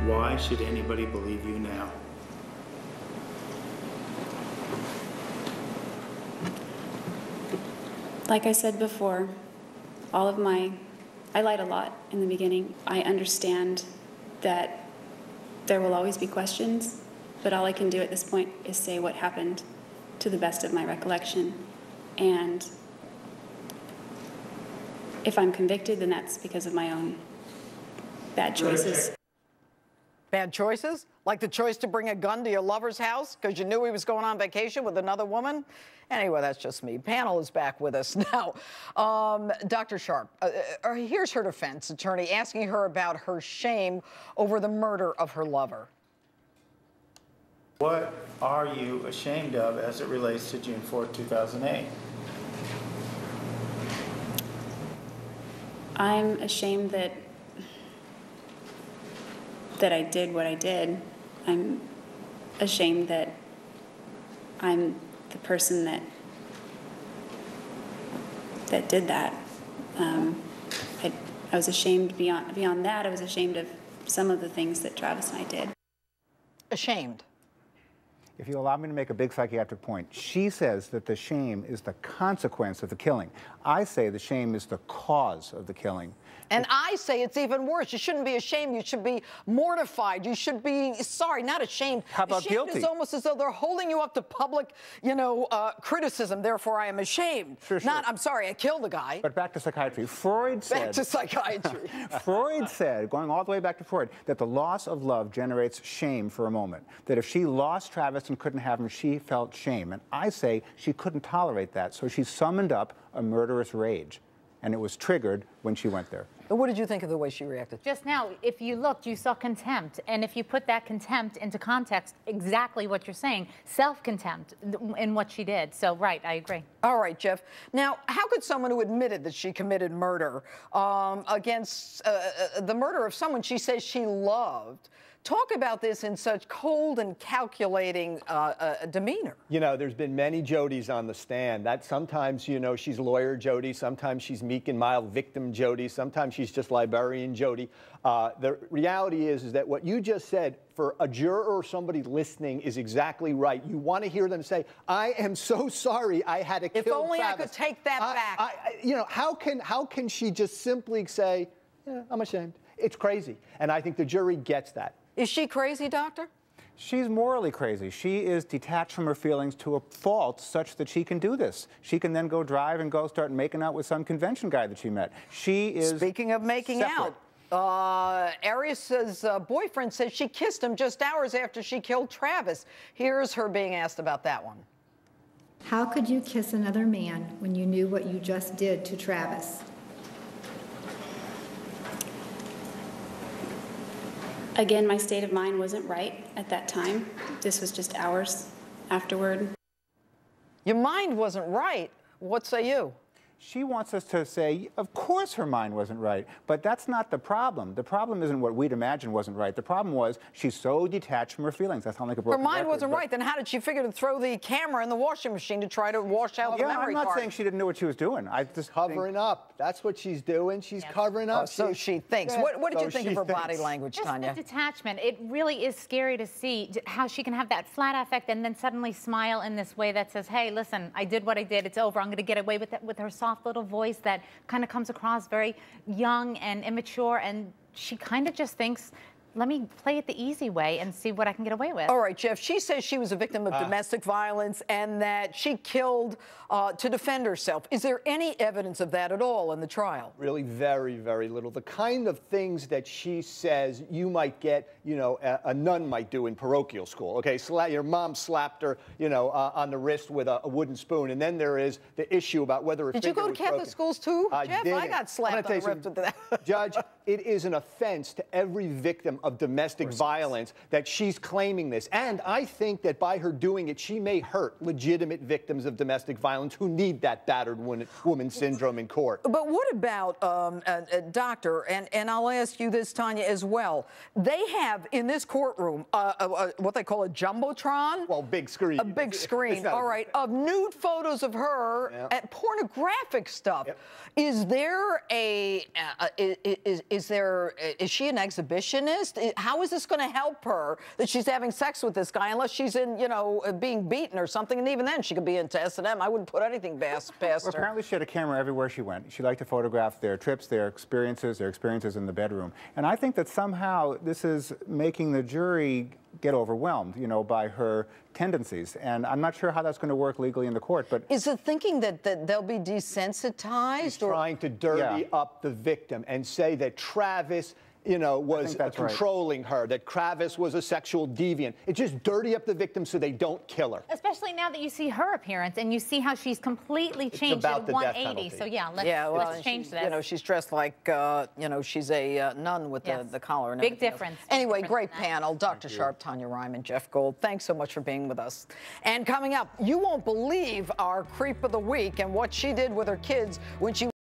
Why should anybody believe you now? Like I said before, I lied a lot in the beginning. I understand that there will always be questions, but all I can do at this point is say what happened to the best of my recollection. And if I'm convicted, then that's because of my own bad choices. Bad choices? Like the choice to bring a gun to your lover's house because you knew he was going on vacation with another woman? Anyway, that's just me. Panel is back with us now. Dr. Sharp, here's her defense attorney asking her about her shame over the murder of her lover. What are you ashamed of as it relates to June 4th, 2008? I'm ashamed that I did what I did. I'm ashamed that I'm the person that did that. I was ashamed beyond that. I was ashamed of some of the things that Travis and I did. Ashamed. If you allow me to make a big psychiatric point, she says that the shame is the consequence of the killing. I say the shame is the cause of the killing. And I say it's even worse. You shouldn't be ashamed. You should be mortified. You should be sorry, not ashamed. How about ashamed guilty? Is almost as though they're holding you up to public, criticism. Therefore, I am ashamed. Sure. Not, I'm sorry, I killed the guy. But back to psychiatry. Freud said... Back to psychiatry. Freud said, going all the way back to Freud, that the loss of love generates shame for a moment. That if she lost Travis and couldn't have him, she felt shame. And I say she couldn't tolerate that, so she summoned up a murderous rage. And it was triggered when she went there. What did you think of the way she reacted? Just now, if you looked, you saw contempt. And if you put that contempt into context, exactly what you're saying, self-contempt in what she did. So, right, I agree. All right, Jeff. Now, how could someone who admitted that she committed murder against the murder of someone she says she loved talk about this in such cold and calculating demeanor? You know, there's been many Jodis on the stand. That sometimes, you know, she's lawyer Jodi, sometimes she's meek and mild victim Jodi, sometimes she's just librarian Jodi. The reality is that what you just said for a juror or somebody listening is exactly right. You want to hear them say, I am so sorry I had to kill Travis. If only I could take that back. You know, how can she just simply say, yeah, I'm ashamed? It's crazy. And I think the jury gets that. Is she crazy, doctor? She's morally crazy. She is detached from her feelings to a fault such that she can do this. She can then go drive and go start making out with some convention guy that she met. She is Speaking of making separate. out, Arias' boyfriend says she kissed him just hours after she killed Travis. Here's her being asked about that one. How could you kiss another man when you knew what you just did to Travis? Again, my state of mind wasn't right at that time. This was just hours afterward. Your mind wasn't right. What say you? She wants us to say, of course her mind wasn't right, but that's not the problem. The problem isn't what we'd imagine wasn't right. The problem was she's so detached from her feelings. That's not like a broken Her mind record, wasn't right. Then how did she figure to throw the camera in the washing machine to try to wash out the memory I'm not card? saying she didn't know what she was doing. I just Covering up. That's what she's doing. She's covering up. So she thinks. Yeah, What did so you think of she her body thinks. language, Just Tonya? the detachment. It really is scary to see how she can have that flat affect and then suddenly smile in this way that says, hey, listen, I did what I did. It's over. I'm going to get away with it, with her soft little voice that kind of comes across very young and immature. And she kind of just thinks, let me play it the easy way and see what I can get away with. All right, Jeff, she says she was a victim of domestic violence and that she killed to defend herself. Is there any evidence of that at all in the trial? Really very, very little. The kind of things that she says you might get, you know, a nun might do in parochial school. Okay, your mom slapped her, you know, on the wrist with a wooden spoon. And then there is the issue about whether her Did you go to Catholic schools too, Jeff? didn't. I got slapped on the wrist with that. Judge, it is an offense to every victim of domestic violence that she's claiming this. And I think that by her doing it, she may hurt legitimate victims of domestic violence who need that battered woman syndrome in court. But what about, doctor, and I'll ask you this, Tonya, as well. They have in this courtroom what they call a jumbotron. Well, big screen. A big screen, all right, of nude photos of her and pornographic stuff. Yep. Is there a, is is she an exhibitionist? How is this going to help her that she's having sex with this guy unless she's in, being beaten or something? And even then, she could be into S&M. I wouldn't put anything past Well, her. apparently she had a camera everywhere she went. She liked to photograph their trips, their experiences in the bedroom. And I think that somehow this is making the jury get overwhelmed, by her tendencies. And I'm not sure how that's going to work legally in the court, but... Is it thinking that they'll be desensitized? She's trying to dirty up the victim and say that Travis... was controlling her, that Travis was a sexual deviant. It just dirty up the victim so they don't kill her. Especially now that you see her appearance and you see how she's completely changed at 180. So yeah, let's change this. She's dressed like, she's a nun with the collar and everything. Big difference. Anyway, great panel. Dr. Sharp, Tonya Reiman, Jeff Gold. Thanks so much for being with us. And coming up, you won't believe our creep of the week and what she did with her kids when she